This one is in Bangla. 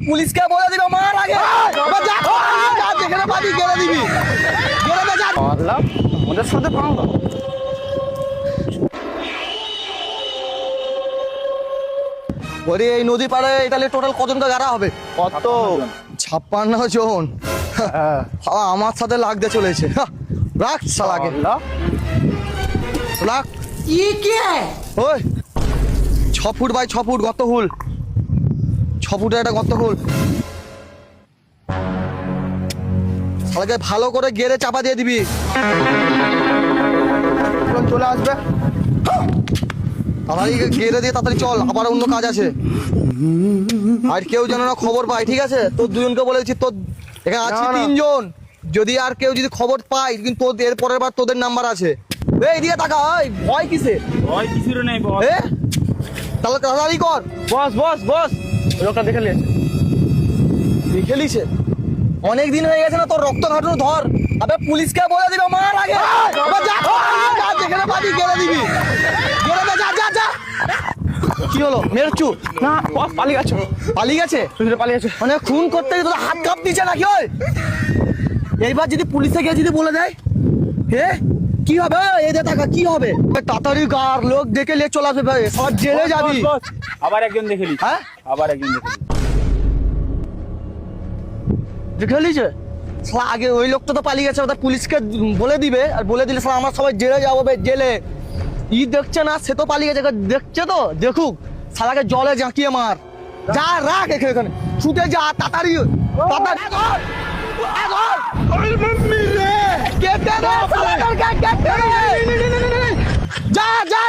পুলিশকে বলে দিবে মার আগে যেখানে পাবি গেলে দিবি ওদের সাথে পাঙ্গা। ওরে এই নদী পাড়ে তাহলে টোটাল কজনটা গাড়া হবে? কত? 56 জন। শালা আমার সাথে লাগতে চলেছে। রাখ শালাকে, রাখ। ये क्या है? ওই 6 ফুট বাই 6 ফুট গর্ত হুল, 6 ফুটের একটা গর্ত হুল। শালাকে ভালো করে গেড়ে চাপা দিয়ে দিবি, চলে আসবে। তাড়াতাড়ি গেড়ে দিয়ে তাড়াতাড়ি চল, আবার অন্য কাজ আছে। আর কেউ যেন না খবর পায়, ঠিক আছে? তোর দুজনকে বলেছি, তোর এখানে আছে না, না। 3 জন। যদি আর কেউ যদি খবর পায়, কিন্তু তোর এর পরের বার তোদের নাম্বার আছে। এই দিয়ে টাকা, এই ভয় কিসে? ভয় কিছুর নেই বস। এ তাহলে তাড়াতাড়ি কর। বস বস বস, ওই লোকটা দেখে নিয়েছে। দেখে লিছে অনেক দিন হয়ে গেছে না তোর রক্ত ঘাটানো, ধর। আবে পুলিশকে বলে দিবে মার আগে যেখানে পাবি গেলে দিবি, গেলে দে, যা যা যা। কি হলো, মেরচু? না বস, পালিয়ে গেছে। পালিয়ে গেছে? পালিয়ে গেছে। মানে খুন করতে গিয়ে তোর হাত কাঁপ দিচ্ছে নাকি? ওই এইবার যদি পুলিশে গিয়ে যদি বলে দেয়, হে কি হবে? এই যে টাকা কি হবে? তাড়াতাড়ি কার লোক দেখে নিয়ে চলে আসবে, সব জেলে যাবি। বস, বস, আবার একজন দেখে নি। হ্যাঁ আবার একজন দেখে নি। দেখে লিছে শালা, আগে ওই লোকটা তো পালিয়ে গেছে, ওটা পুলিশকে বলে দিবে, আর বলে দিলে শালা আমরা সবাই জেলে যাবো বে, জেলে। ই দেখছে না, সে তো পালিয়ে গেছে, দেখছে তো, দেখুক। শালাকে জলে জাঁকিয়ে মার, যা রাখ এখানে, ছুটে যা তাড়াতাড়ি তাড়াতাড়ি। যা যা